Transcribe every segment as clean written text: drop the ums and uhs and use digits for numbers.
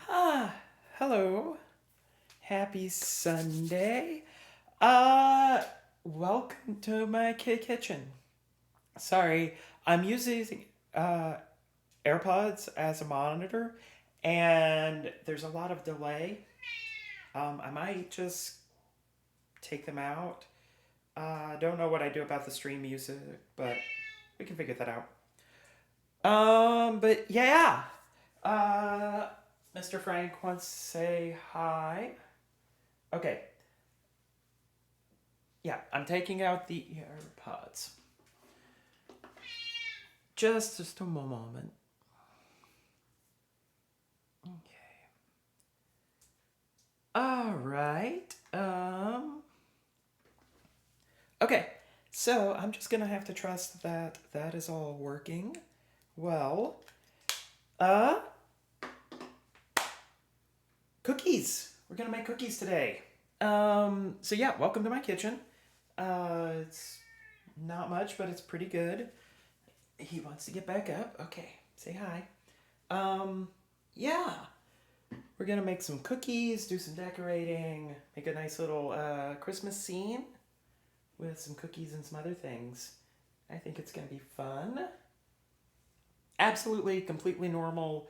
Ah, hello. Happy Sunday. Welcome to my kitchen. Sorry, I'm using uh AirPods as a monitor, and there's a lot of delay. I might just take them out. Don't know what I do about the stream music, but we can figure that out. But yeah. Uh, Mr. Frank wants to say hi. Okay, yeah, I'm taking out the AirPods. Just a moment. Okay. All right. Okay. So I'm just gonna have to trust that that is all working well. Uh, Cookies. We're gonna make cookies today. So yeah, welcome to my kitchen. It's not much, but it's pretty good. He wants to get back up. Okay, say hi. Um, yeah, we're gonna make some cookies, do some decorating, make a nice little Christmas scene with some cookies and some other things. I think it's gonna be fun. Absolutely, completely normal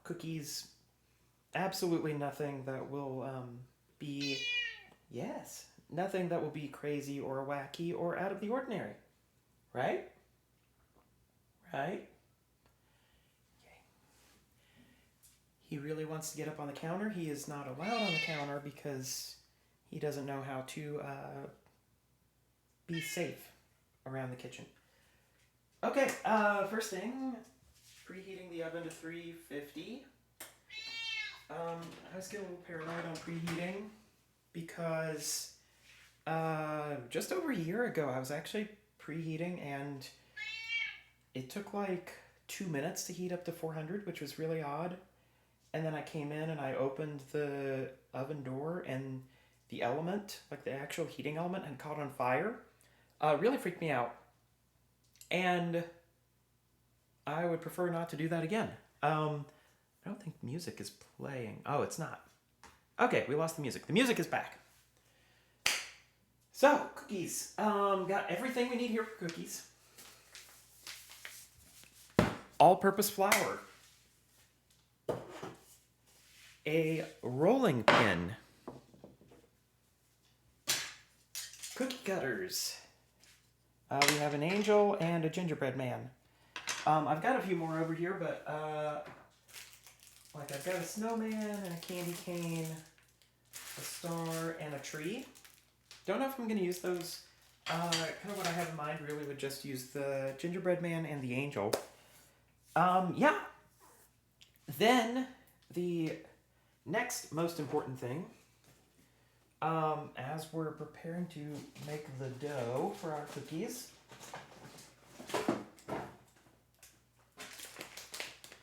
cookies. Absolutely nothing that will be, yes, nothing that will be crazy or wacky or out of the ordinary. Right? Right? He really wants to get up on the counter. He is not allowed on the counter because he doesn't know how to be safe around the kitchen. Okay, first thing, preheating the oven to 350. I was getting a little paranoid on preheating because just over a year ago I was actually preheating and it took like 2 minutes to heat up to 400, which was really odd. And then I came in and I opened the oven door and the element, like the actual heating element, had caught on fire. Really freaked me out. And I would prefer not to do that again. I don't think music is playing. Oh, it's not. Okay, we lost the music. The music is back. So, cookies. Got everything we need here for cookies. All-purpose flour. A rolling pin. Cookie cutters. We have an angel and a gingerbread man. I've got a few more over here, but like I've got a snowman and a candy cane, a star, and a tree. Don't know if I'm going to use those. Kind of what I have in mind really would just use the gingerbread man and the angel. Yeah. Then the next most important thing as we're preparing to make the dough for our cookies.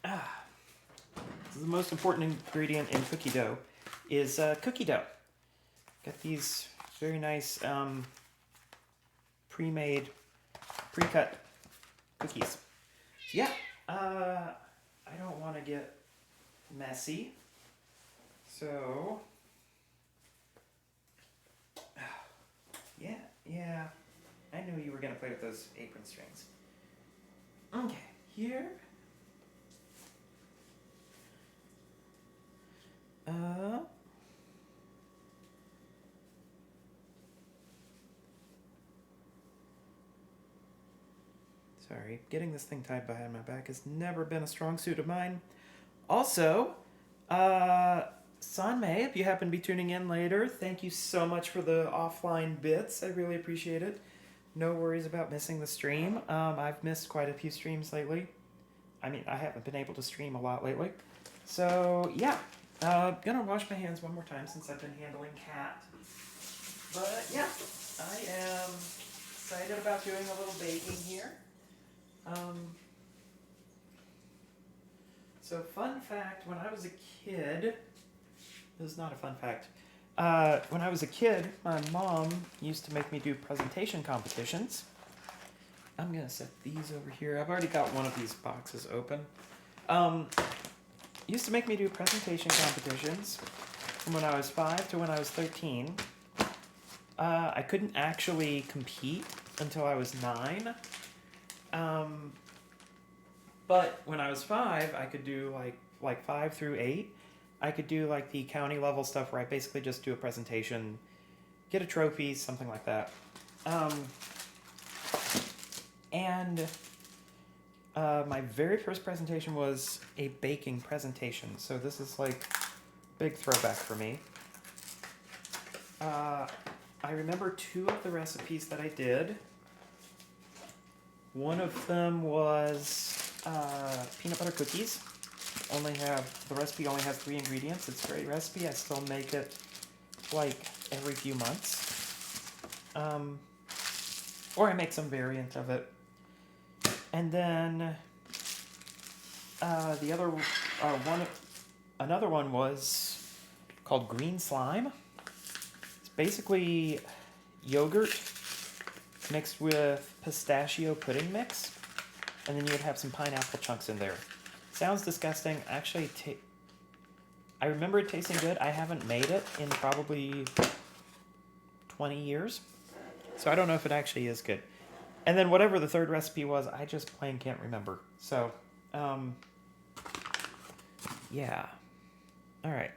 This is the most important ingredient in cookie dough is cookie dough. Got these very nice pre-made, pre-cut cookies. Yeah, I don't want to get messy, so yeah, I knew you were gonna play with those apron strings. Okay, here. Sorry, getting this thing tied behind my back has never been a strong suit of mine. Also, Sanmei, if you happen to be tuning in later, thank you so much for the offline bits. I really appreciate it. No worries about missing the stream. I've missed quite a few streams lately. I mean, I haven't been able to stream a lot lately. So, yeah. Gonna wash my hands one more time since I've been handling Cat. But, yeah. I am excited about doing a little baking here. So, fun fact, when I was a kid... This is not a fun fact. When I was a kid, my mom used to make me do presentation competitions. I'm going to set these over here. I've already got one of these boxes open. Used to make me do presentation competitions from when I was 5 to when I was 13. I couldn't actually compete until I was 9. But when I was 5, I could do like 5 through 8. I could do like the county level stuff where I basically just do a presentation, get a trophy, something like that. And my very first presentation was a baking presentation. So this is like big throwback for me. I remember 2 of the recipes that I did. One of them was peanut butter cookies. The recipe only has 3 ingredients. It's a great recipe. I still make it like every few months. Or I make some variant of it. And then another one was called green slime. It's basically yogurt mixed with pistachio pudding mix, and then you would have some pineapple chunks in there. Sounds disgusting. Actually, I remember it tasting good. I haven't made it in probably 20 years, so I don't know if it actually is good. And then whatever the third recipe was, I just plain can't remember. So, yeah. All right.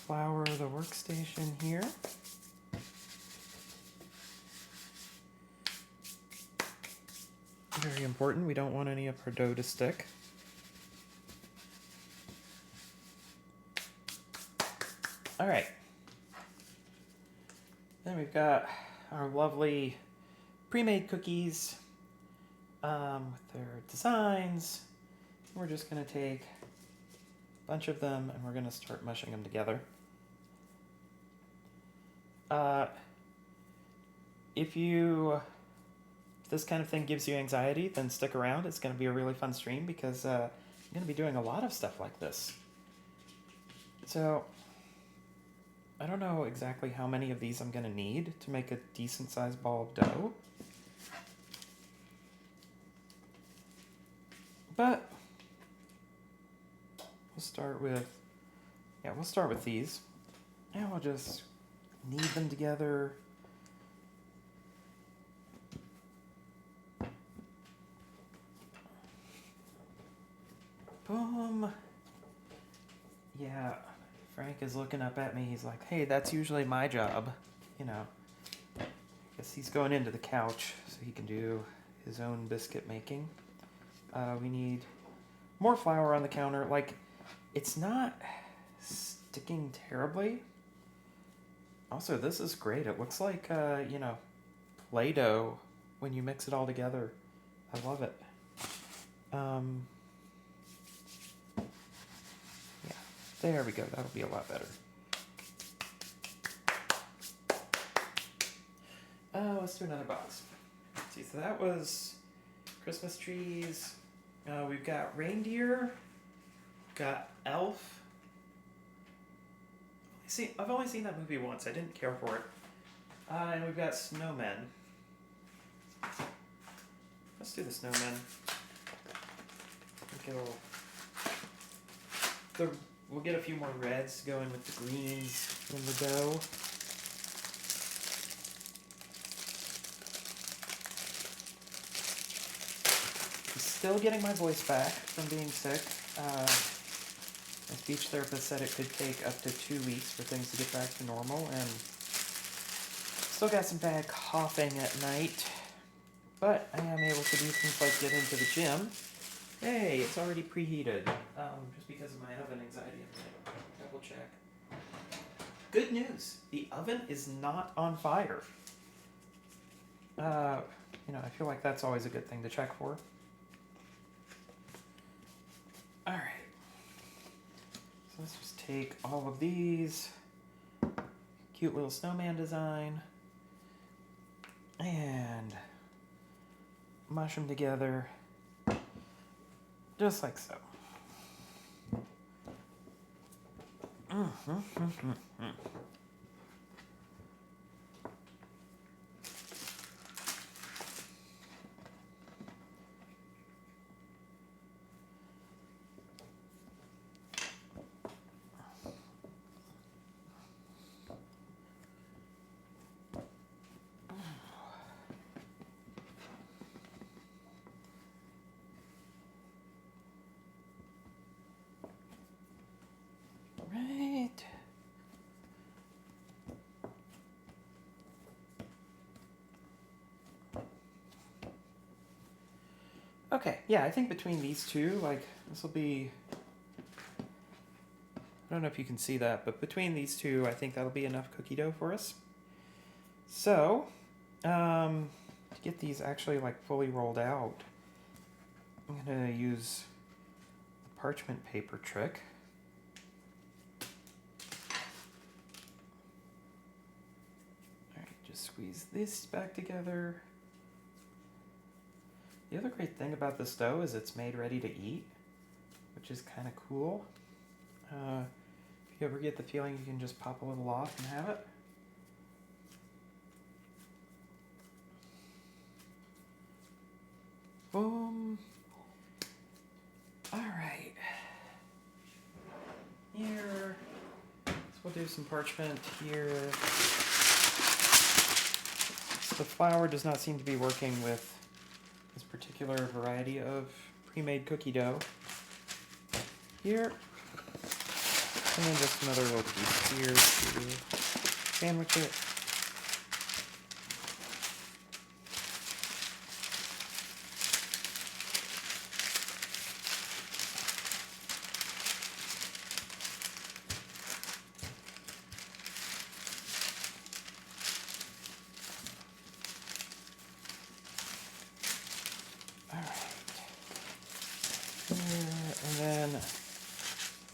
Flour the workstation here. Very important. We don't want any of our dough to stick. All right. Then we've got our lovely pre-made cookies with their designs. We're just going to take a bunch of them and we're going to start mushing them together. If this kind of thing gives you anxiety, then stick around. It's going to be a really fun stream because I'm going to be doing a lot of stuff like this. So, I don't know exactly how many of these I'm going to need to make a decent sized ball of dough. But, we'll start with these. And we'll just knead them together. Boom. Yeah, Frank is looking up at me. He's like, hey, that's usually my job. You know, I guess he's going into the couch so he can do his own biscuit making. We need more flour on the counter. Like, it's not sticking terribly. Also, this is great. It looks like, Play-Doh when you mix it all together. I love it. Yeah. There we go. That'll be a lot better. Let's do another box. Let's see, so that was Christmas trees. We've got reindeer. Got Elf. I've only seen that movie once. I didn't care for it. And we've got snowmen. Let's do the snowmen. We'll get a few more reds going with the greens in the dough. I'm still getting my voice back from being sick. My speech therapist said it could take up to 2 weeks for things to get back to normal, and still got some bad coughing at night. But I am able to do things like get into the gym. Hey, it's already preheated. Just because of my oven anxiety, I'm gonna double check. Good news, the oven is not on fire. I feel like that's always a good thing to check for. Alright. So let's just take all of these. Cute little snowman design. And mush them together. Just like so. Right. Okay, yeah, I think between these two, this will be, I don't know if you can see that, but between these two, I think that'll be enough cookie dough for us. So, to get these actually fully rolled out, I'm gonna use the parchment paper trick. Alright, just squeeze this back together. The other great thing about this dough is it's made ready to eat, which is kind of cool. If you ever get the feeling you can just pop a little off and have it. Boom. Alright. Here. So we'll do some parchment here. So the flour does not seem to be working with this particular variety of pre-made cookie dough. Here. And then just another little piece here to sandwich it.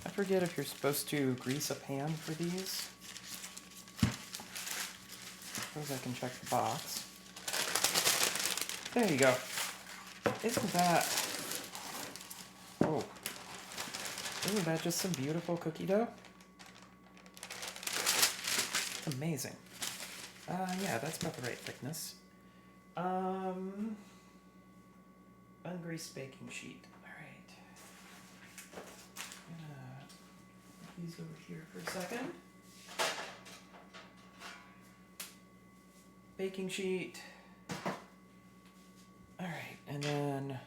I forget if you're supposed to grease a pan for these. Suppose I can check the box. There you go. Isn't that just some beautiful cookie dough? Amazing. Yeah, that's about the right thickness. Ungreased baking sheet. These over here for a second. Baking sheet. Alright, and then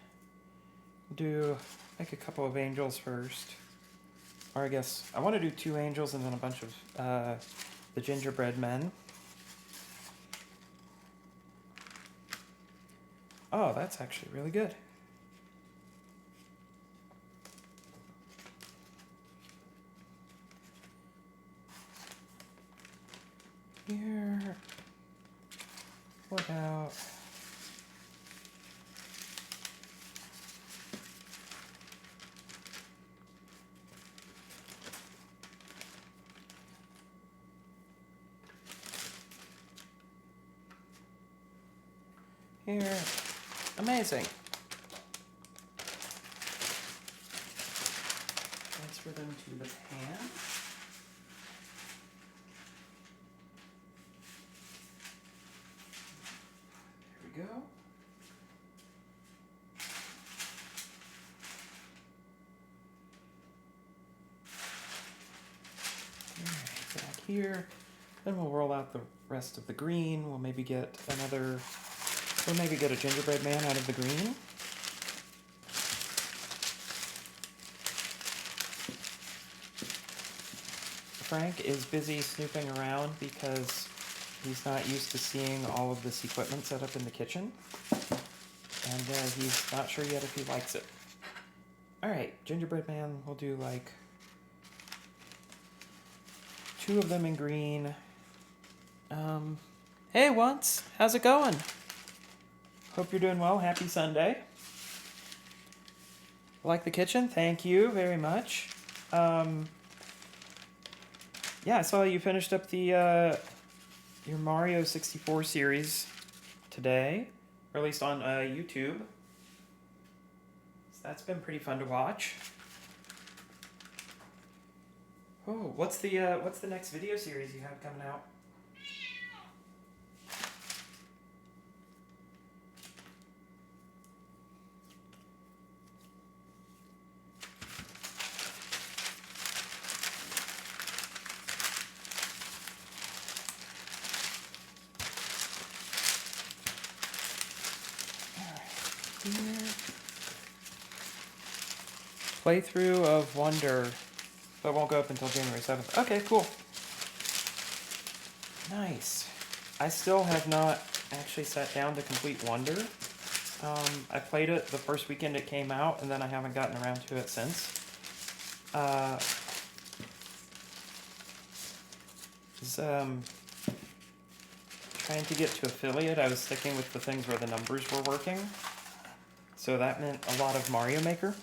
we'll make a couple of angels first. Or I guess I want to do 2 angels and then a bunch of the gingerbread men. Oh, that's actually really good. Here, what out? Here. Amazing. Transfer them to the pan. There we go. Alright, back here. Then we'll roll out the rest of the green. We'll maybe get a gingerbread man out of the green. Frank is busy snooping around because he's not used to seeing all of this equipment set up in the kitchen. And he's not sure yet if he likes it. Alright, gingerbread man, we'll do like 2 of them in green. Hey, Once, how's it going? Hope you're doing well. Happy Sunday. Like the kitchen? Thank you very much. Yeah, I saw you finished up the your Mario 64 series today, or at least on YouTube. So that's been pretty fun to watch. Oh, what's the next video series you have coming out? Playthrough of Wonder, but won't go up until January 7th. Okay, cool. Nice. I still have not actually sat down to complete Wonder. I played it the first weekend it came out, and then I haven't gotten around to it since. Trying to get to affiliate, I was sticking with the things where the numbers were working. So that meant a lot of Mario Maker.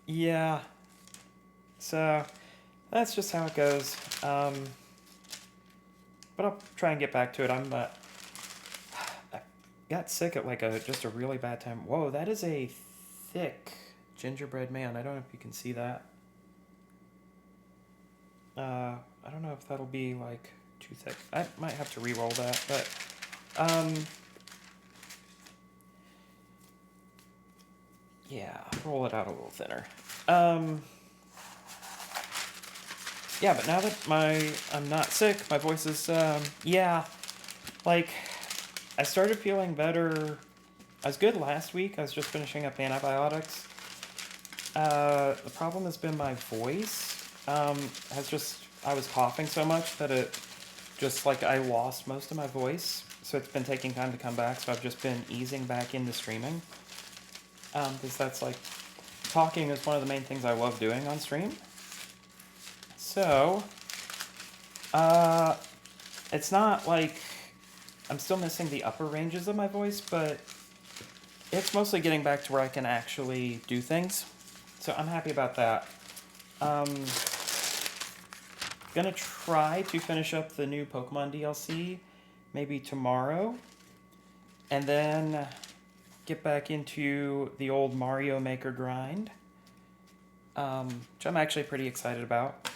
Yeah. So that's just how it goes. But I'll try and get back to it. I got sick at like just a really bad time. Whoa, that is a thick gingerbread man. I don't know if you can see that. I don't know if that'll be like too thick. I might have to re-roll that, but yeah, roll it out a little thinner. Yeah, but now that I'm not sick, my voice is yeah, like I started feeling better. I was good last week. I was just finishing up antibiotics. The problem has been my voice. I was coughing so much that it just like I lost most of my voice. So it's been taking time to come back. So I've just been easing back into streaming. Because that's like, talking is one of the main things I love doing on stream. So, it's not like I'm still missing the upper ranges of my voice, but it's mostly getting back to where I can actually do things. So I'm happy about that. Gonna try to finish up the new Pokemon DLC maybe tomorrow, and then get back into the old Mario Maker grind, which I'm actually pretty excited about.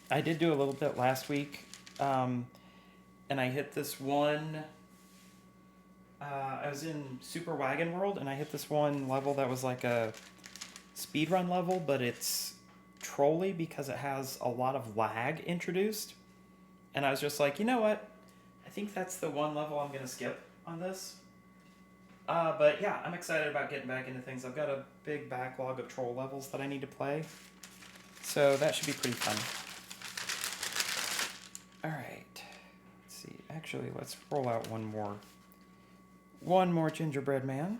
I did do a little bit last week, and I hit this one. I was in Super Wagon World, and I hit this one level that was like a speedrun level, but it's trolly because it has a lot of lag introduced. And I was just like, you know what? I think that's the one level I'm going to skip on this. But yeah, I'm excited about getting back into things. I've got a big backlog of troll levels that I need to play. So that should be pretty fun. Alright. Let's see. Actually, let's roll out one more gingerbread man.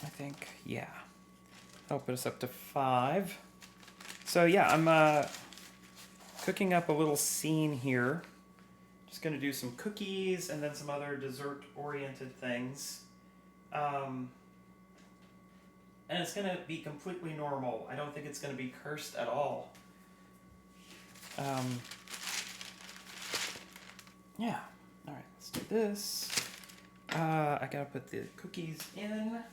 I think, yeah. That'll put us up to 5. So yeah, I'm cooking up a little scene here. Just gonna do some cookies and then some other dessert-oriented things. And it's gonna be completely normal. I don't think it's gonna be cursed at all. Yeah. All right, let's do this. I gotta put the cookies in. Here.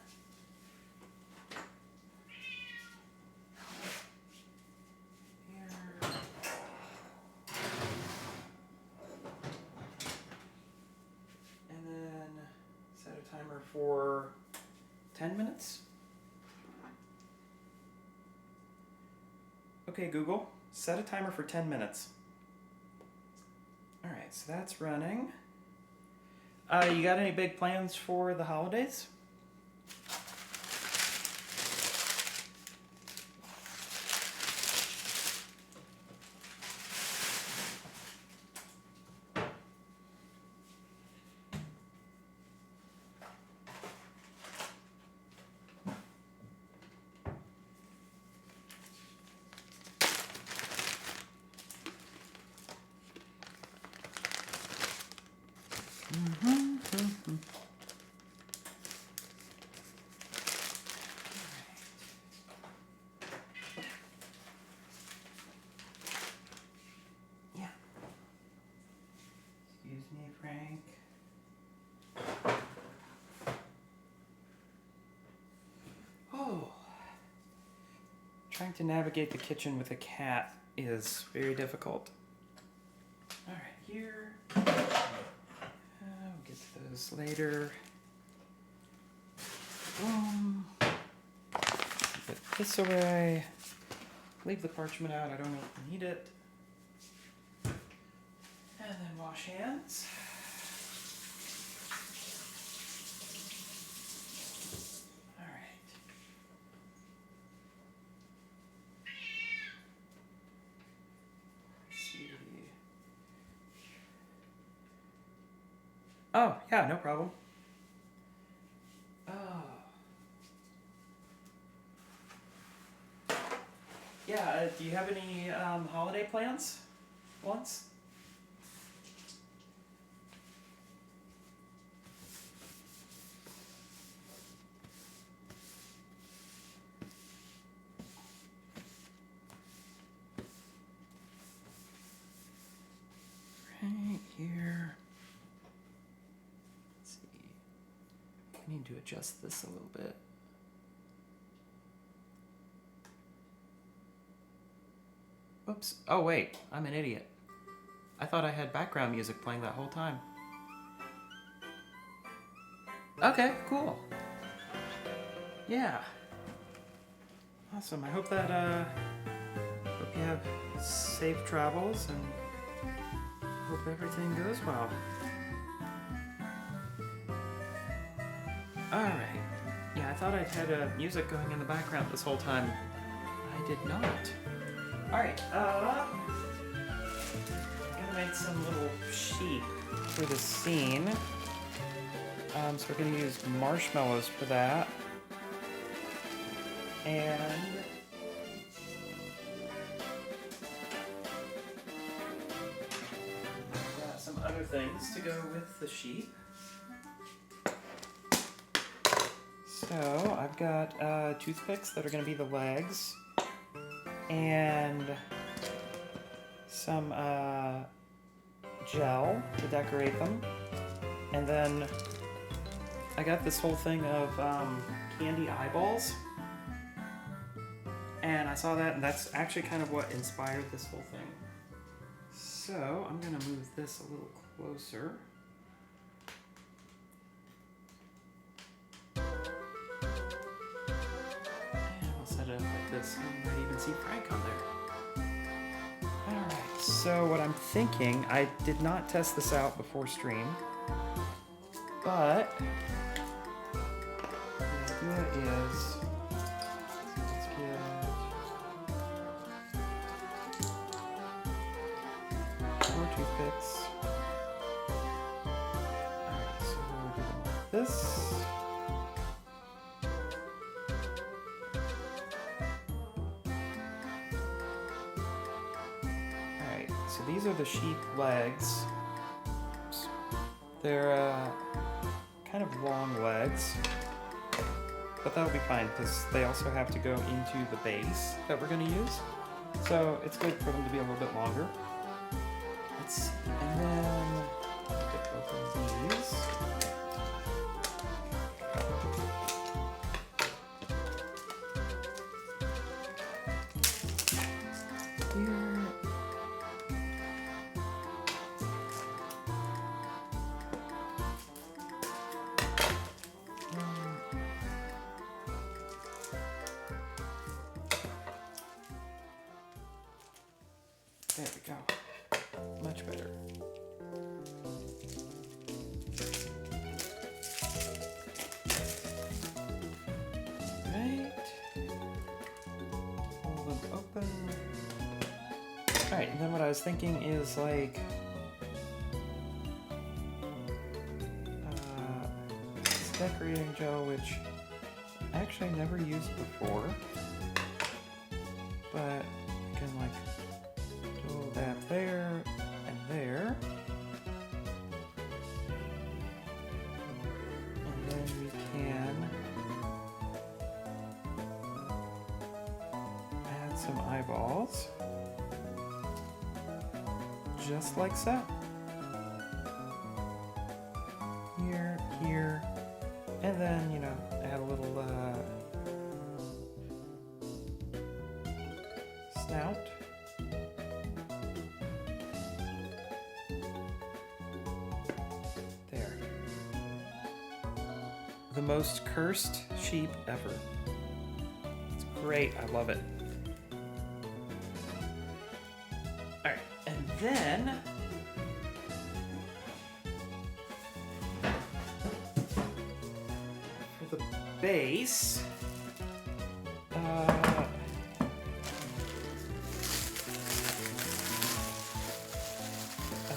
And then set a timer for 10 minutes. Okay, Google, set a timer for 10 minutes. All right, so that's running. You got any big plans for the holidays? Yeah. Excuse me, Frank. Oh. Trying to navigate the kitchen with a cat is very difficult. All right, here. We'll get to those later. Boom. Put this away. Leave the parchment out. I don't need it. And then wash hands. All right. Let's see. Oh, yeah, no problem. Oh. Yeah, do you have any holiday plans? Once? Right here. Let's see. I need to adjust this a little bit. Oops. Oh, wait. I'm an idiot. I thought I had background music playing that whole time. Okay, cool. Yeah. Awesome. I hope that, hope you have safe travels and hope everything goes well. Alright. Yeah, I thought I had music going in the background this whole time. I did not. Alright, I'm gonna make some little sheep for the scene. So we're gonna use marshmallows for that. And I've got some other things to go with the sheep. So I've got toothpicks that are gonna be the legs. And some gel to decorate them. And then I got this whole thing of candy eyeballs. And I saw that, and that's actually kind of what inspired this whole thing. So I'm gonna move this a little closer. Set it up like this. You might even see Frank on there. Alright, so what I'm thinking, I did not test this out before stream, but the idea is, let's get more toothpicks. Alright, so we'll do them like this. So these are the sheep legs. Oops. They're kind of long legs, but that'll be fine because they also have to go into the base that we're going to use. So it's good for them to be a little bit longer. Let's see. And then open these. Here. There we go. Much better. Right. Hold them open. Alright, and then what I was thinking is like this decorating gel, which I actually never used before, but I can like do that there and there. And then we can add some eyeballs. Just like so. Here, here, and then, you know, add a little snout. There. The most cursed sheep ever. It's great, I love it. Alright, and then for the base, I've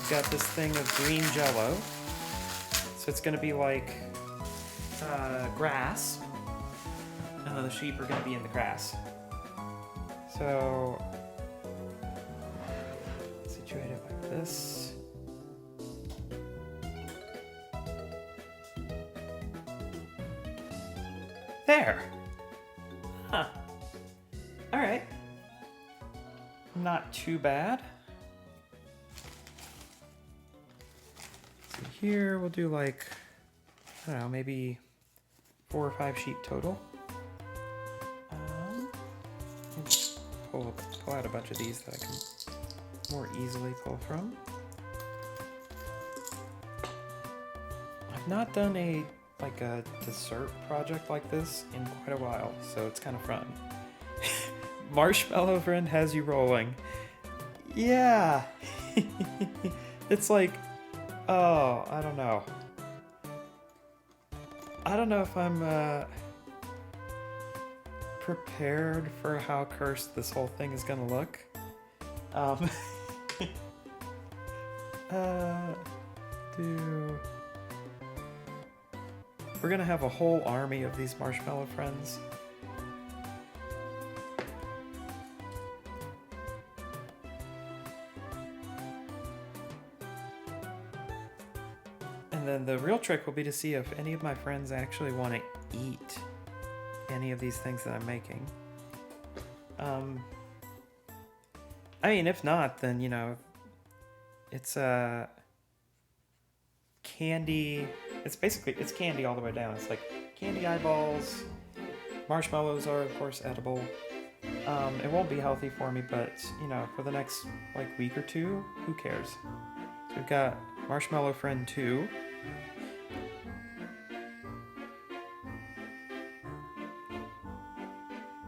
got this thing of green jello. So it's going to be like grass, and then the sheep are going to be in the grass. So situate it like this. There. Huh. All right. Not too bad. So here we'll do like, I don't know, maybe 4 or 5 sheep total. Pull out a bunch of these that I can more easily pull from. I've not done a dessert project like this in quite a while, so it's kind of fun. Marshmallow Friend has you rolling. Yeah. It's like, oh, I don't know. I don't know if I'm prepared for how cursed this whole thing is gonna look. We're gonna have a whole army of these Marshmallow Friends. And then the real trick will be to see if any of my friends actually want to eat any of these things that I'm making. I mean, if not, then, you know, it's candy. It's candy all the way down. It's like candy eyeballs. Marshmallows are, of course, edible. It won't be healthy for me, but, you know, for the next, like, week or two, who cares? So we've got Marshmallow Friend 2.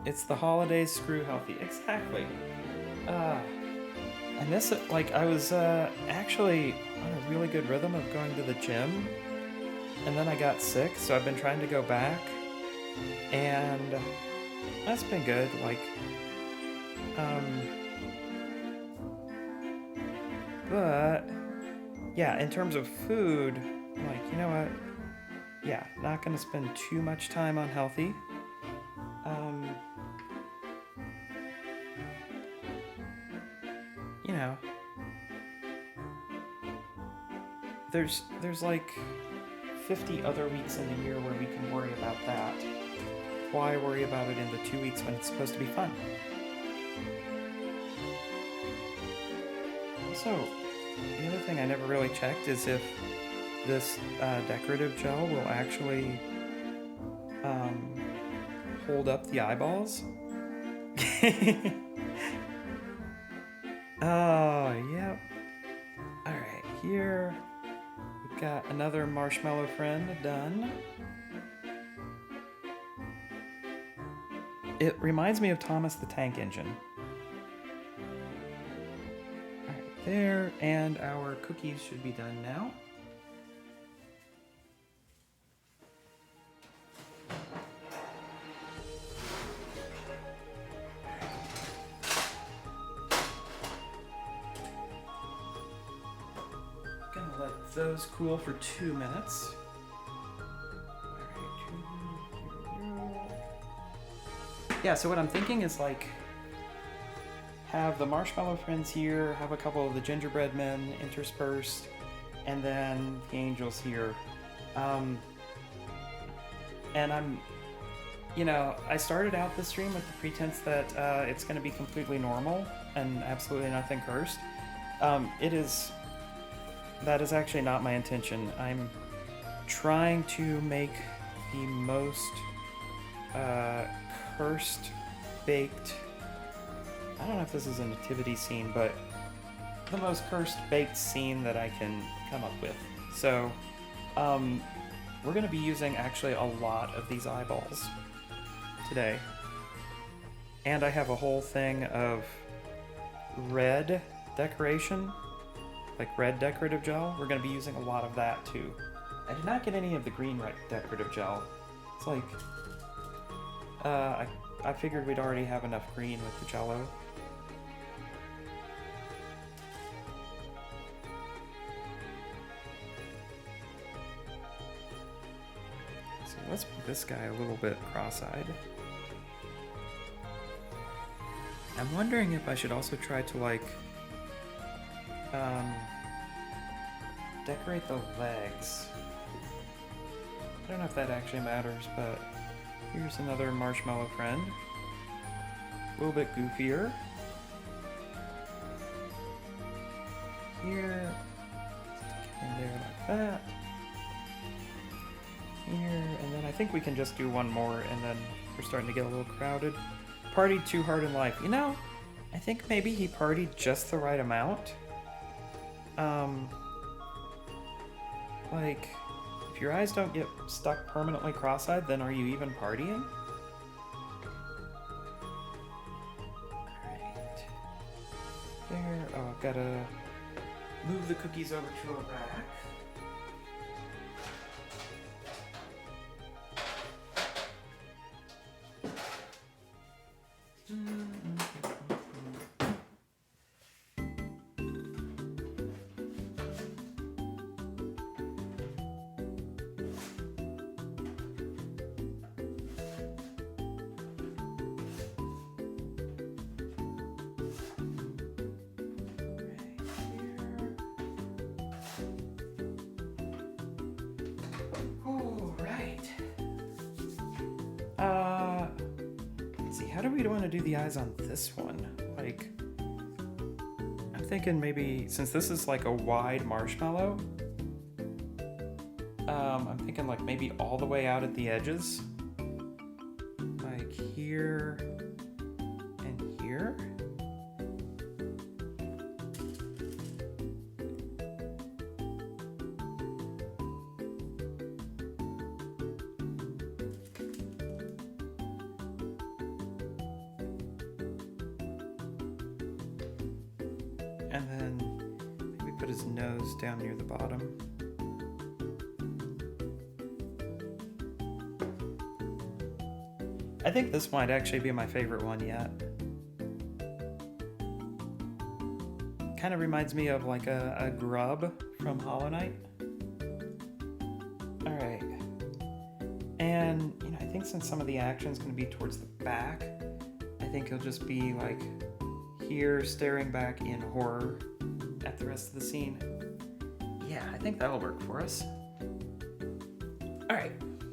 It's the holidays, screw healthy. Exactly. And this, like, I was actually on a really good rhythm of going to the gym, and then I got sick, so I've been trying to go back, and that's been good. Like, but yeah, in terms of food, like, you know what? Yeah, not gonna spend too much time on healthy. You know, there's like 50 other weeks in the year where we can worry about that. Why worry about it in the 2 weeks when it's supposed to be fun? Also, the other thing I never really checked is if this decorative gel will actually um, hold up the eyeballs. Oh, yep. Alright, here we've got another marshmallow friend done. It reminds me of Thomas the Tank Engine. Alright, there, and our cookies should be done now. Gonna let those cool for 2 minutes. Yeah, so what I'm thinking is like have the marshmallow friends here, have a couple of the gingerbread men interspersed, and then the angels here. And I started out the stream with the pretense that it's going to be completely normal and absolutely nothing cursed. That is actually not my intention. I'm trying to make the most cursed baked, I don't know if this is a nativity scene, but the most cursed baked scene that I can come up with. So we're going to be using actually a lot of these eyeballs today. And I have a whole thing of red decoration, like red decorative gel. We're going to be using a lot of that too. I did not get any of the green decorative gel. It's like, I figured we'd already have enough green with the Jello. So let's make this guy a little bit cross-eyed. I'm wondering if I should also try to like decorate the legs. I don't know if that actually matters, but here's another marshmallow friend. A little bit goofier. Here. Stick in there like that. Here, and then I think we can just do one more, and then we're starting to get a little crowded. Partied too hard in life. You know, I think maybe he partied just the right amount. Like, if your eyes don't get stuck permanently cross-eyed, then are you even partying? Alright. There. Oh, I've gotta move the cookies over to a rack. Let's see, how do we want to do the eyes on this one? Like, I'm thinking maybe, since this is like a wide marshmallow, I'm thinking like maybe all the way out at the edges. Like here and here. And then maybe put his nose down near the bottom. I think this might actually be my favorite one yet. Kind of reminds me of like a grub from Hollow Knight. Alright. And, I think since some of the action is going to be towards the back, I think he'll just be like here staring back in horror at the rest of the scene. Yeah, I think that'll work for us. Alright,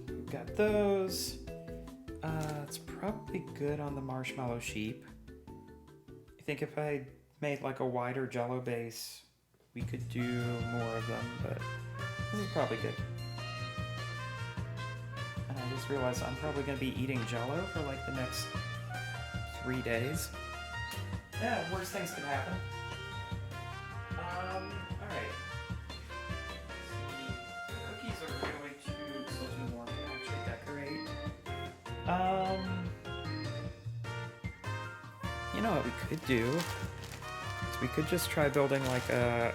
we've got those. It's probably good on the marshmallow sheep. I think if I made like a wider Jello base, we could do more of them, but this is probably good. And I just realized I'm probably going to be eating Jello for like the next 3 days. Yeah, worst things could happen. Alright. The cookies are going to still too warm to actually decorate. You know what we could do? Is we could just try building like a,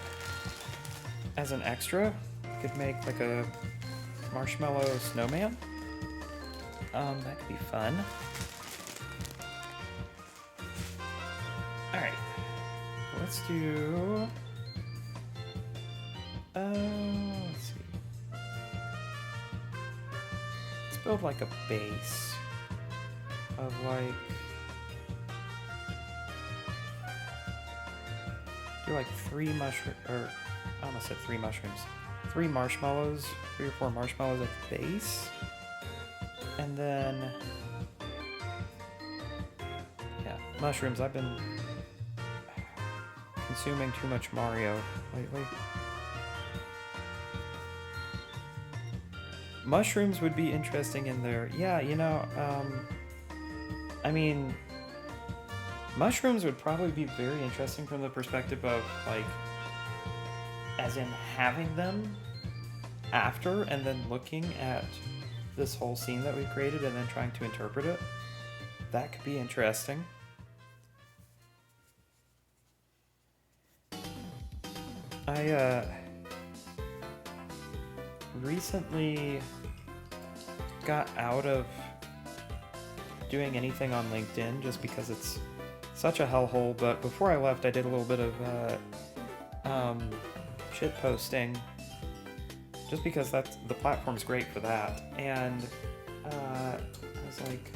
as an extra, we could make like a marshmallow snowman. That could be fun. Alright. Let's do... let's see. Let's build like a base of like... do like 3 mushrooms, or I almost said 3 mushrooms. 3 marshmallows, 3 or 4 marshmallows at the base. And then... yeah, mushrooms. I've been consuming too much Mario lately. Mushrooms would be interesting in there. Yeah, you know, I mean, mushrooms would probably be very interesting from the perspective of, like, as in having them after and then looking at this whole scene that we've created and then trying to interpret it. That could be interesting. I recently got out of doing anything on LinkedIn just because it's such a hellhole, but before I left I did a little bit of shit posting just because that's, the platform's great for that. And I was like,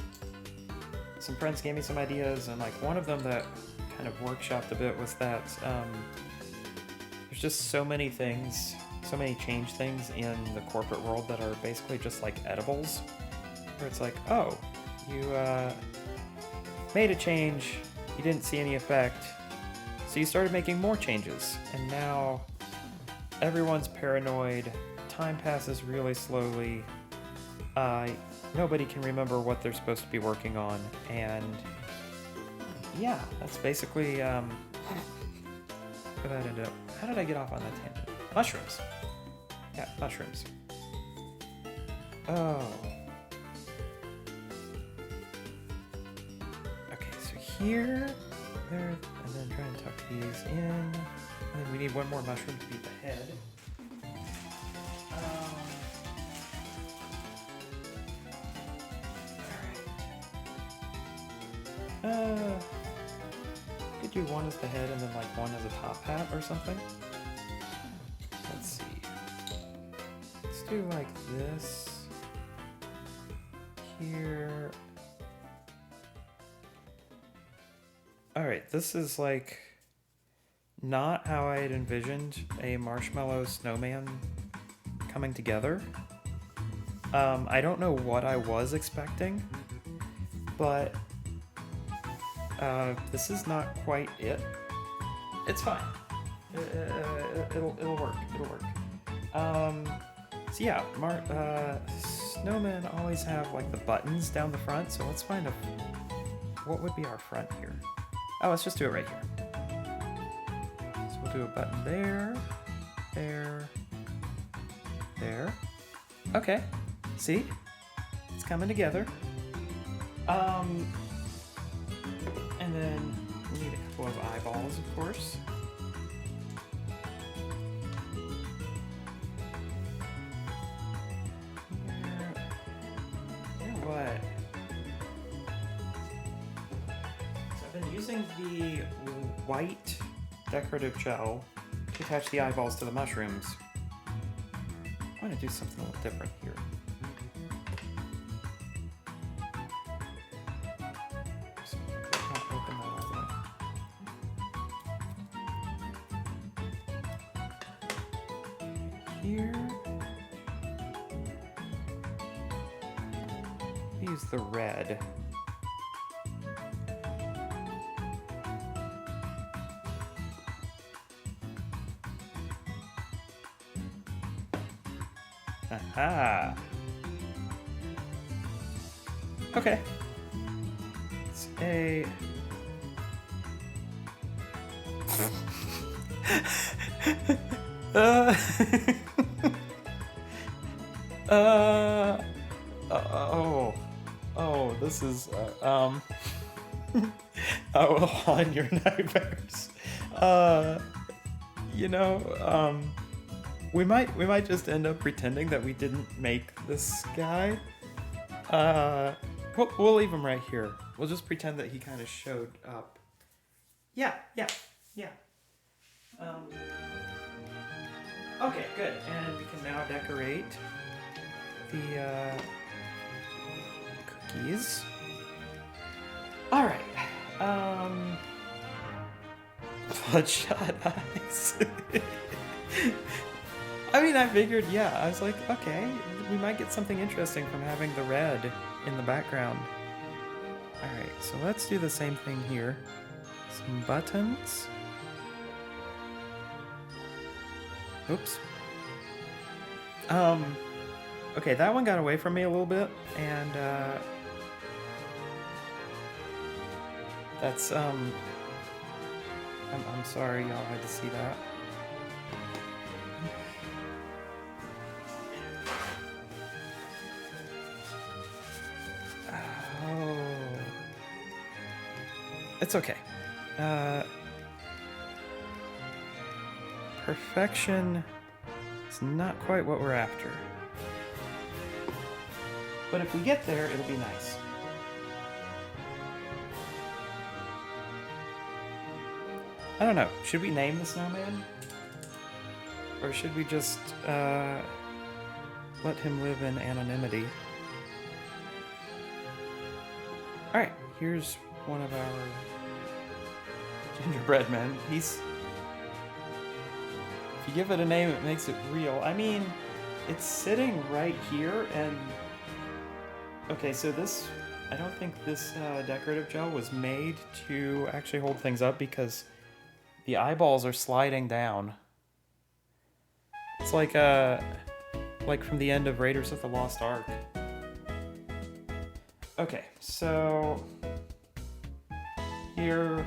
some friends gave me some ideas, and like one of them that kind of workshopped a bit was that there's just so many things, so many change things in the corporate world that are basically just like edibles, where it's like, oh, you made a change, you didn't see any effect, so you started making more changes, and now everyone's paranoid, time passes really slowly, nobody can remember what they're supposed to be working on, and yeah, that's basically where that ended up. How did I get off on that tangent? Mushrooms. Yeah, mushrooms. Oh. Okay, so here, there, and then try and tuck these in. And then we need one more mushroom to be the head. Alright. Could do one as the head and then like one as a top hat or something. Let's see. Let's do like this. Here. Alright, this is like not how I had envisioned a marshmallow snowman coming together. I don't know what I was expecting, but this is not quite it. It's fine. It'll work. It'll work. So yeah, snowmen always have like the buttons down the front. So let's find what would be our front here. Oh, let's just do it right here. So we'll do a button there, there, there. Okay. See? It's coming together. And then we need a couple of eyeballs, of course. You know what? So I've been using the white decorative gel to attach the eyeballs to the mushrooms. I want to do something a little different here. Here. Use the red. Ah. Okay. It's a... uh... uh... Oh. Oh, this is, I will haunt your nightmares. You know, we might just end up pretending that we didn't make this guy. We'll leave him right here. We'll just pretend that he kind of showed up. Yeah. Okay, good. And we can now decorate the, cookies. All right. Bloodshot eyes. I mean, I figured, yeah. I was like, okay, we might get something interesting from having the red in the background. All right, so let's do the same thing here. Some buttons. Oops. Okay, that one got away from me a little bit, and that's I'm sorry y'all had to see that. Oh, it's okay. Perfection is not quite what we're after. But if we get there, it'll be nice. I don't know. Should we name the snowman? Or should we just let him live in anonymity? Alright, here's one of our gingerbread men. If you give it a name, it makes it real. I mean, it's sitting right here, and... Okay, so this... I don't think this decorative gel was made to actually hold things up because the eyeballs are sliding down. It's like from the end of Raiders of the Lost Ark. Okay, so here,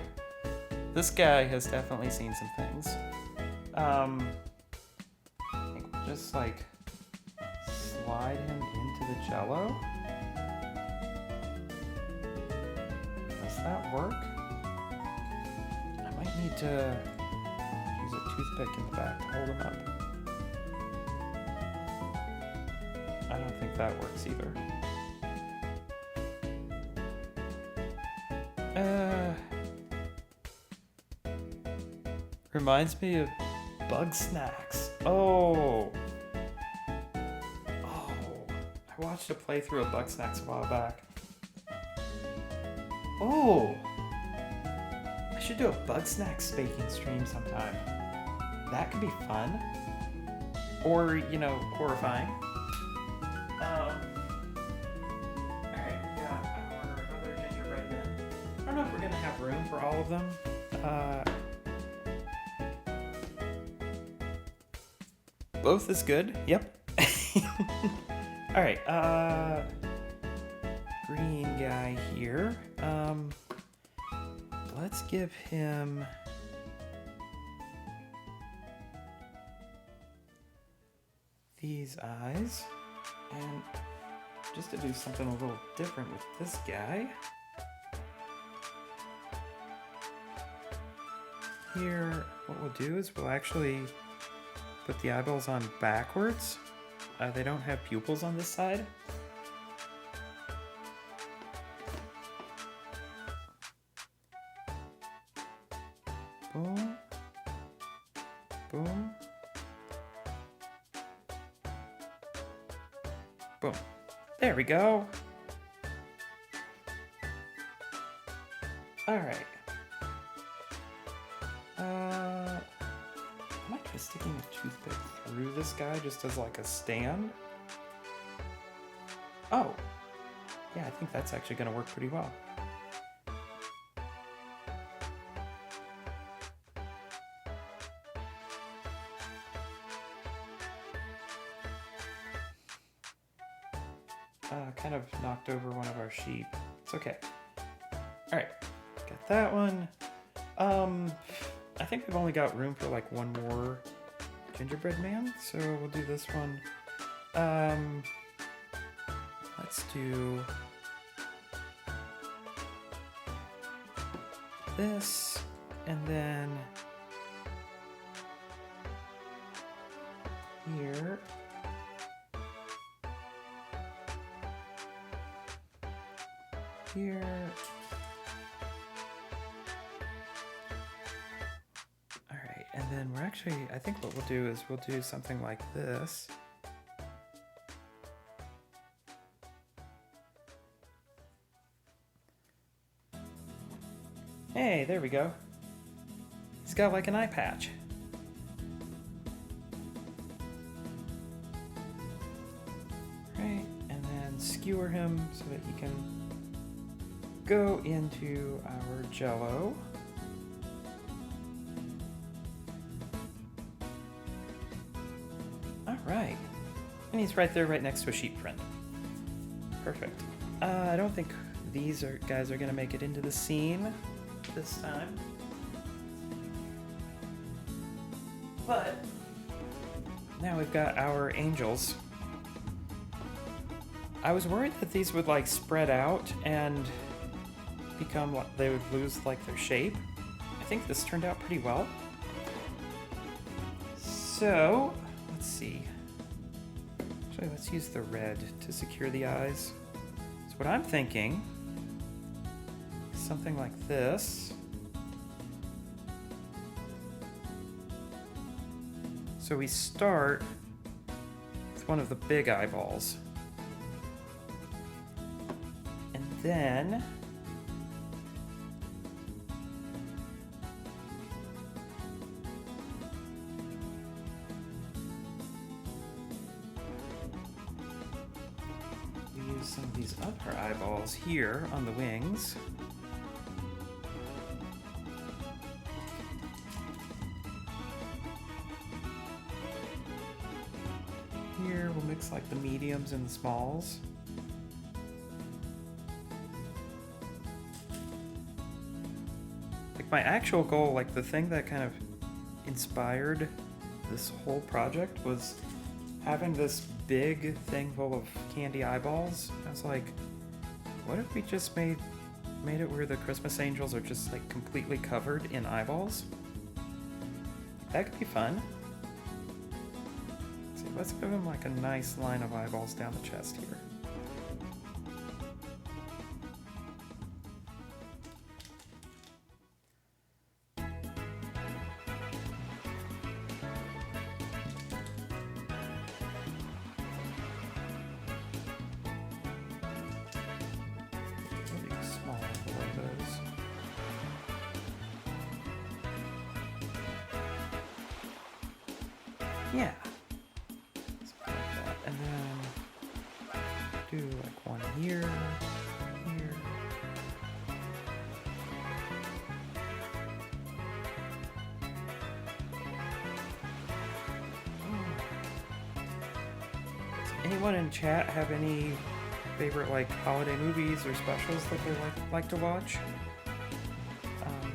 this guy has definitely seen some things. I think we'll just like slide him into the jello. Does that work? I might need to use a toothpick in the back to hold him up. I don't think that works either. Reminds me of Bug Snacks. Oh, I watched a playthrough of Bug Snacks a while back. Oh, I should do a Bug Snacks baking stream sometime. That could be fun. Or, you know, horrifying. Alright, we got our other gingerbread men. I don't know if we're gonna have room for all of them. Both is good. Yep. Alright, green guy here. Let's give him these eyes. And just to do something a little different with this guy. Here, what we'll do is we'll actually put the eyeballs on backwards. They don't have pupils on this side. Boom. Boom. Boom. There we go. All right. I might try sticking a toothpick through this guy just as like a stand. Oh. Yeah, I think that's actually going to work pretty well. kind of knocked over one of our sheep. It's okay. Alright, got that one. I think we've only got room for like one more gingerbread man, so we'll do this one. Let's do this, and then here. Here. Alright, and then we're actually, I think what we'll do is we'll do something like this. Hey, there we go. He's got like an eye patch. Right, and then skewer him so that he can go into our Jello. All right, and he's right there, right next to a sheep friend. Perfect. I don't think these guys are gonna make it into the scene this time, but now we've got our angels. I was worried that these would like spread out and become like they would lose like their shape. I think this turned out pretty well. So let's see. Actually, let's use the red to secure the eyes. So what I'm thinking is something like this. So we start with one of the big eyeballs. And then we use some of these other eyeballs here on the wings. Here we'll mix like the mediums and the smalls. Like my actual goal, like the thing that kind of inspired this whole project was having this big thing full of candy eyeballs. I was like, what if we just made it where the Christmas angels are just like completely covered in eyeballs? That could be fun. Let's give him like a nice line of eyeballs down the chest here. Really small below those. Yeah. And then do like one here, here. Does anyone in chat have any favorite like holiday movies or specials that they like to watch?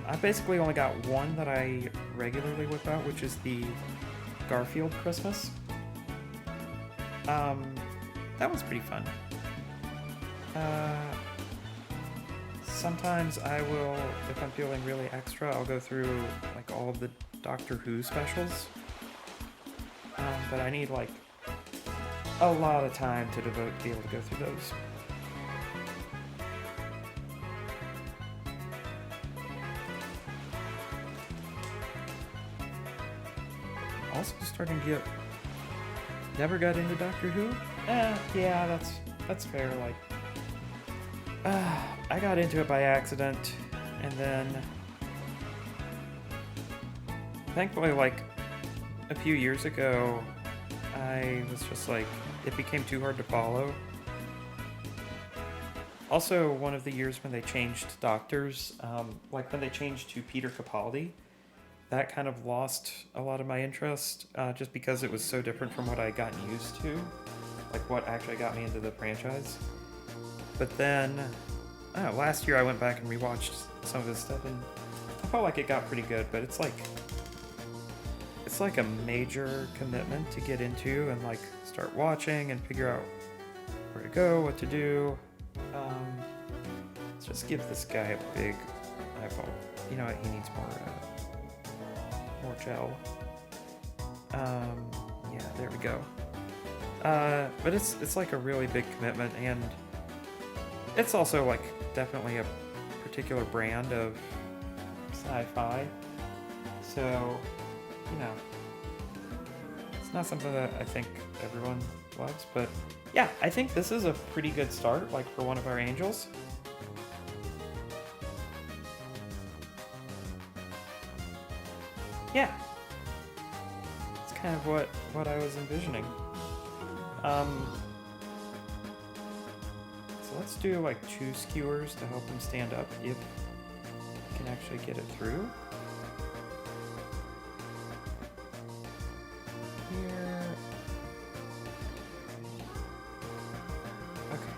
I basically only got one that I regularly whip out, which is the Garfield Christmas. That was pretty fun. Sometimes I will, if I'm feeling really extra, I'll go through like all of the Doctor Who specials. But I need like a lot of time to devote to be able to go through those. Also starting to get... Never got into Doctor Who? Yeah, that's fair. Like, I got into it by accident, and then thankfully, like a few years ago, I was just like, it became too hard to follow. Also, one of the years when they changed doctors, like when they changed to Peter Capaldi, that kind of lost a lot of my interest, just because it was so different from what I had gotten used to. like what actually got me into the franchise. But then, I don't know, last year I went back and rewatched some of his stuff, and I felt like it got pretty good. But it's like a major commitment to get into and like start watching and figure out where to go, what to do. Let's just give this guy a big eyeball. You know what? He needs more gel. Yeah, there we go. But it's like a really big commitment, and it's also like definitely a particular brand of sci-fi. So, you know, it's not something that I think everyone loves, but yeah, I think this is a pretty good start, like for one of our angels. Yeah, it's kind of what I was envisioning. So let's do like 2 skewers to help him stand up if we can actually get it through. Here. Okay.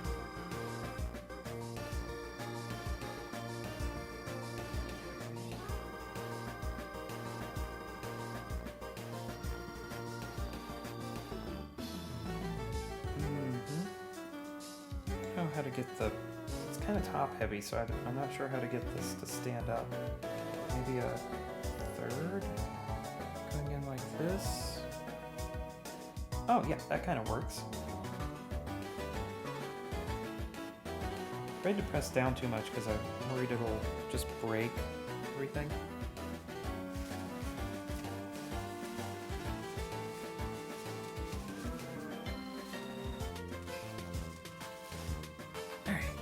How to get it's kind of top heavy, so I'm not sure how to get this to stand up. Maybe a third going in like this. Oh yeah, that kind of works. Afraid to press down too much because I'm worried it'll just break everything.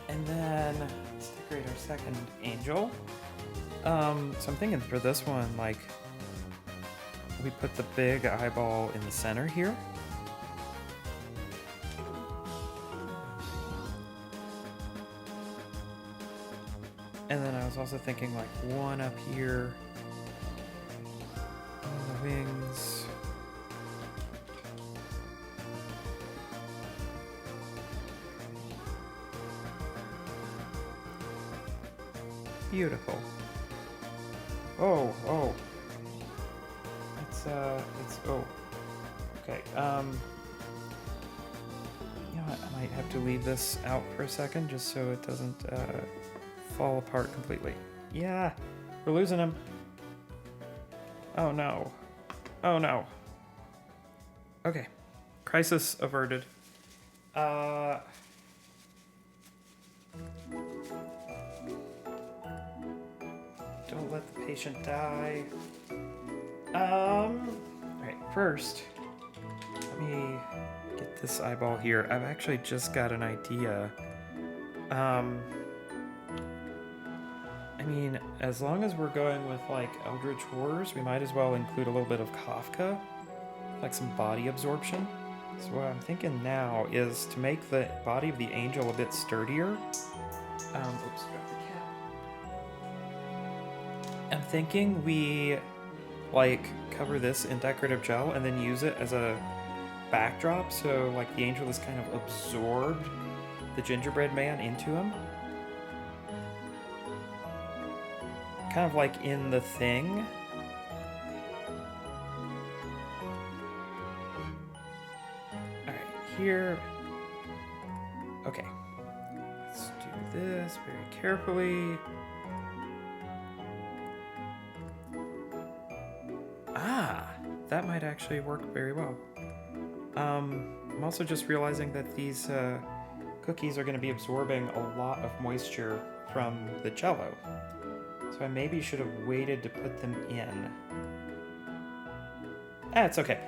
And then let's decorate our second angel. So I'm thinking for this one, like, we put the big eyeball in the center here. And then I was also thinking like one up here on the wings. Beautiful. Oh. Oh. Okay, you know what, I might have to leave this out for a second just so it doesn't, fall apart completely. Yeah, we're losing him. Oh no. Oh no. Okay, crisis averted. Don't let the patient die. Alright, first, let me get this eyeball here. I've actually just got an idea. I mean, as long as we're going with, like, Eldritch Horrors, we might as well include a little bit of Kafka, like some body absorption. So what I'm thinking now is to make the body of the angel a bit sturdier. Oops, got the cat. I'm thinking we, like, cover this in decorative gel and then use it as a backdrop, so, like, the angel has kind of absorbed the gingerbread man into him. Kind of like in The Thing. Alright, here. Okay. Let's do this very carefully. That might actually work very well. I'm also just realizing that these cookies are going to be absorbing a lot of moisture from the Jell-O. So I maybe should have waited to put them in. It's okay.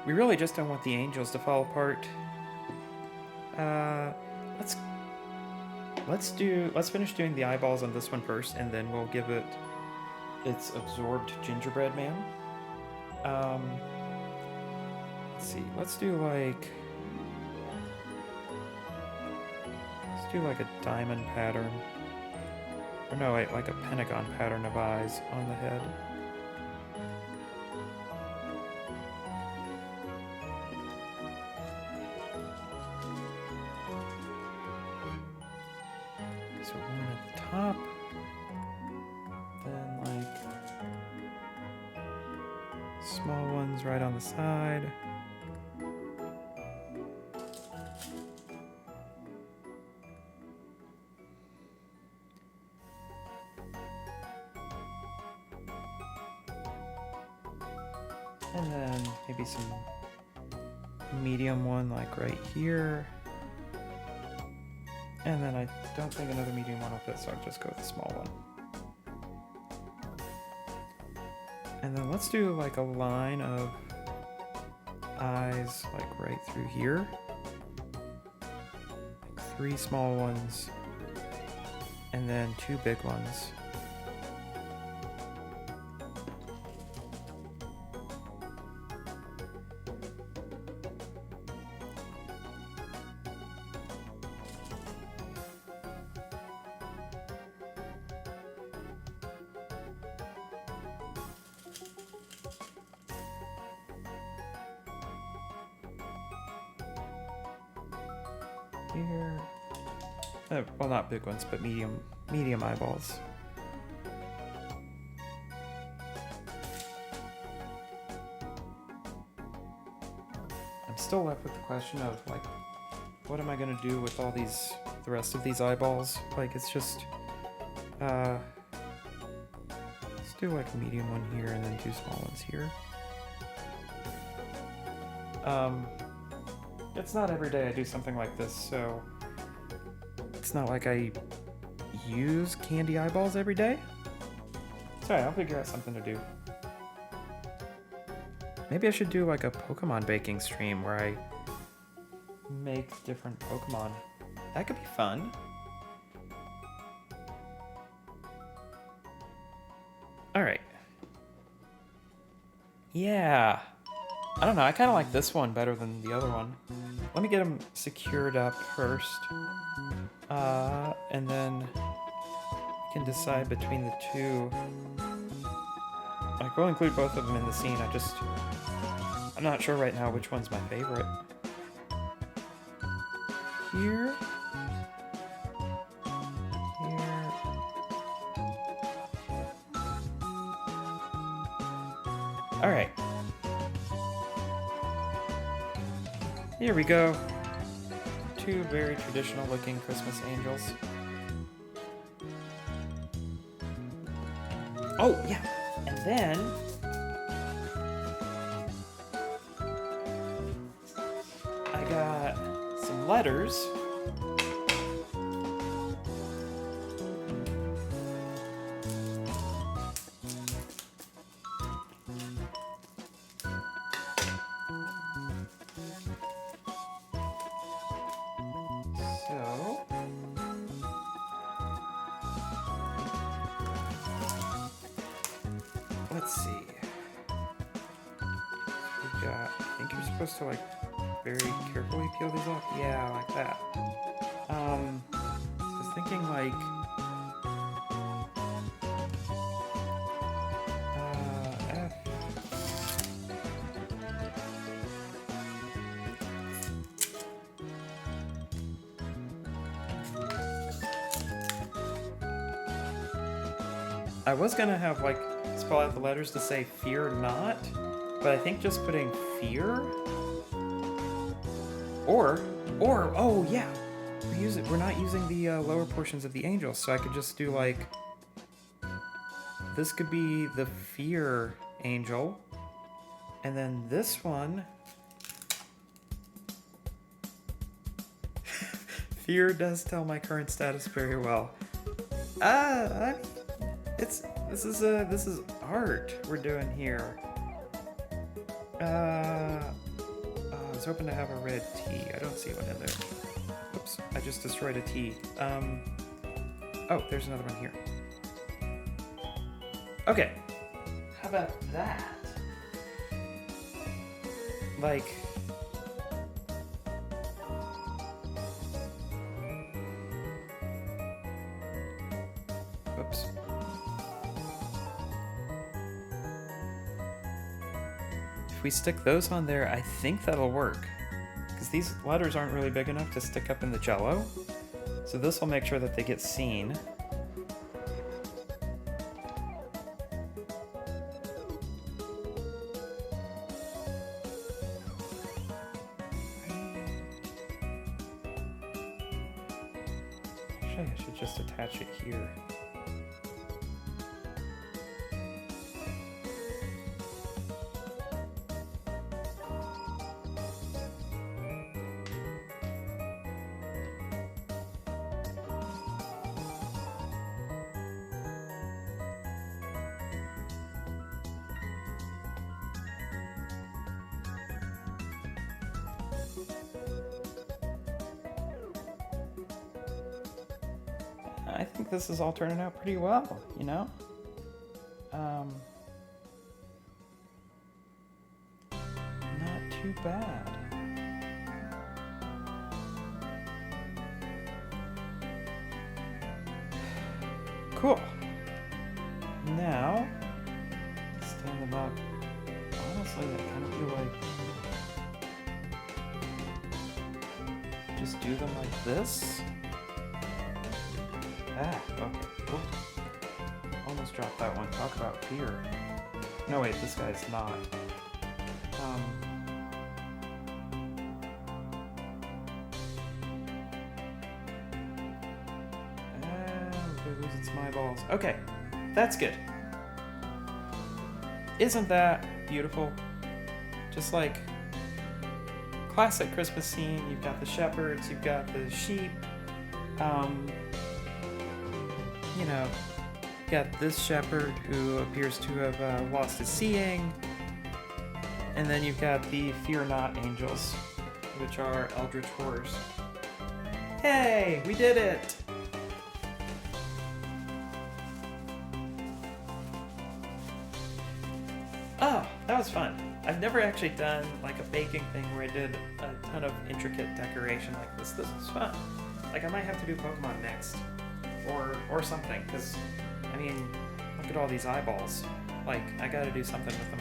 We really just don't want the angels to fall apart. Let's finish doing the eyeballs on this one first, and then we'll give it its absorbed gingerbread man. Let's see. Let's do like a diamond pattern. Or no, wait, like a pentagon pattern of eyes on the head. So one at the top. Then like small ones right on the side. And then maybe some medium one like right here. And then I don't think another medium one will fit, so I'll just go with the small one. And then let's do like a line of eyes like right through here. Like 3 small ones and then 2 big ones. Here. Well, not big ones, but medium eyeballs. I'm still left with the question of like, what am I gonna do with all these, the rest of these eyeballs? Like, it's just, let's do like a medium one here and then 2 small ones here. It's not every day I do something like this, so it's not like I use candy eyeballs every day. Sorry, I'll figure out something to do. Maybe I should do like a Pokemon baking stream where I make different Pokemon. That could be fun. Alright. Yeah. I don't know, I kind of like this one better than the other one. Let me get them secured up first. And then we can decide between the two. Like, we'll include both of them in the scene. I'm not sure right now which one's my favorite. Here. Here. Alright. Here we go. 2 very traditional looking Christmas angels. Oh, yeah. And then I got some letters. Let's see. We got, I think you're supposed to like very carefully peel these off. Yeah, like that. I was thinking like, F. I was gonna have like spell out the letters to say fear not, but I think just putting fear or oh yeah, we're not using the lower portions of the angels, so I could just do like, this could be the fear angel, and then this one fear does tell my current status very well. I mean, this is art we're doing here. I was hoping to have a red T. I don't see one in there. Oops, I just destroyed a T. Oh, there's another one here. Okay. How about that? Like, oops. If we stick those on there, I think that'll work. Because these letters aren't really big enough to stick up in the Jell-O. So this will make sure that they get seen. Actually, I should just attach it here. I think this is all turning out pretty well, you know? Not too bad. Cool. Now, stand them up. Honestly, I kind of feel like just do them like this. Ah, okay. Whoops. Almost dropped that one. Talk about fear. No, wait, this guy's not. It's my balls. Okay, that's good. Isn't that beautiful? Just like classic Christmas scene. You've got the shepherds, you've got the sheep. You know, you got this shepherd who appears to have lost his seeing. And then you've got the Fear Not angels, which are eldritch horrors. Hey, we did it! Oh, that was fun. I've never actually done like a baking thing where I did a ton of intricate decoration like this. This was fun. Like I might have to do Pokemon next. Or something, because, I mean, look at all these eyeballs. Like, I gotta do something with them.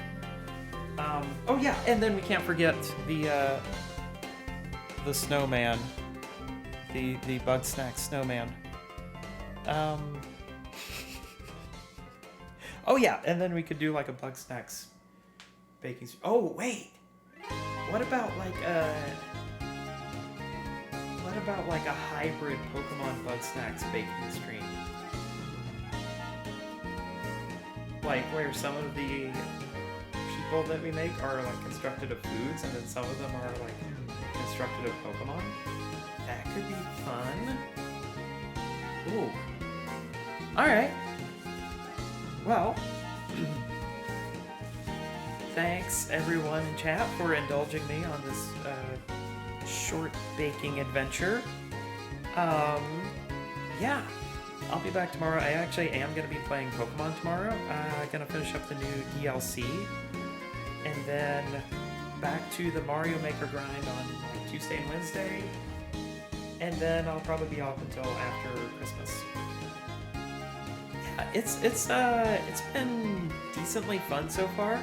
Oh yeah, and then we can't forget the snowman. The Bugsnax snowman. Oh yeah, and then we could do like a Bugsnax baking... Oh, wait! What about like a hybrid Pokemon Bugsnax baking stream? Like where some of the people that we make are like constructed of foods and then some of them are like constructed of Pokemon? That could be fun. Ooh. Alright. Well, thanks everyone in chat for indulging me on this short baking adventure. Yeah, I'll be back tomorrow. I actually am going to be playing Pokemon tomorrow. Going to finish up the new DLC, and then back to the Mario Maker grind on like Tuesday and Wednesday, and then I'll probably be off until after Christmas. Yeah, it's been decently fun so far.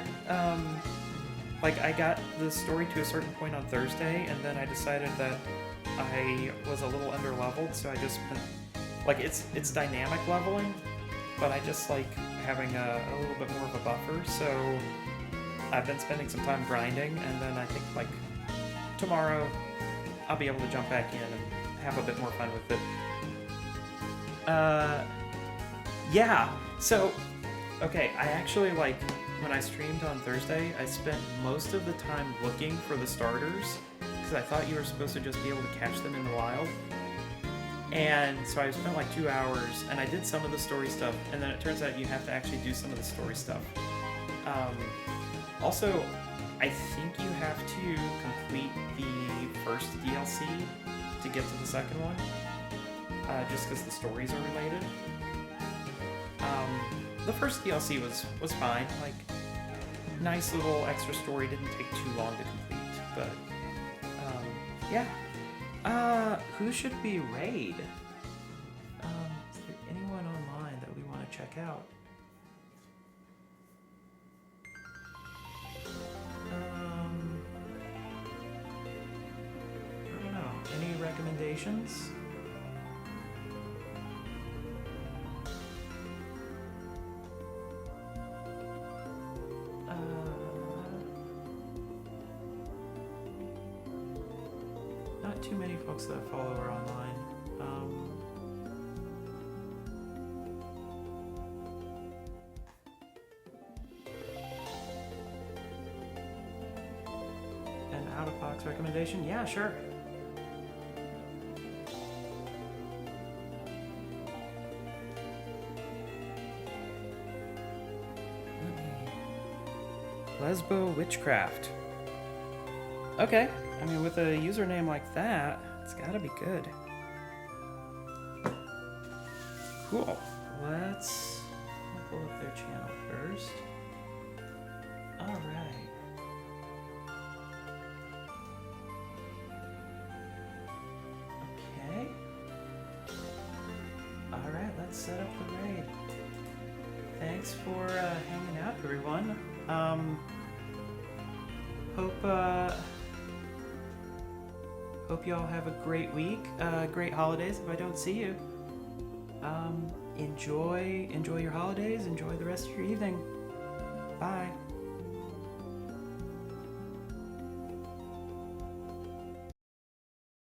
Like, I got the story to a certain point on Thursday, and then I decided that I was a little under-leveled, so I just been... Like, it's dynamic leveling, but I just like having a little bit more of a buffer, so I've been spending some time grinding, and then I think, like, tomorrow I'll be able to jump back in and have a bit more fun with it. Yeah, so, okay, I actually, like... When I streamed on Thursday, I spent most of the time looking for the starters, because I thought you were supposed to just be able to catch them in the wild. And so I spent like 2 hours, and I did some of the story stuff, and then it turns out you have to actually do some of the story stuff. Also, I think you have to complete the first DLC to get to the second one, just because the stories are related. The first DLC was fine, like, nice little extra story, didn't take too long to complete, but, yeah. Who should we raid? Is there anyone online that we want to check out? I don't know, any recommendations? not too many folks that I follow are online. An out-of-box recommendation? Yeah, sure. Lesbo Witchcraft. Okay, I mean, with a username like that, it's gotta be good. Cool. Let's pull up their channel first. Alright. Okay. Alright, let's set up the raid. Thanks for hanging out, everyone. Hope y'all have a great week, great holidays if I don't see you. Enjoy your holidays, enjoy the rest of your evening. Bye.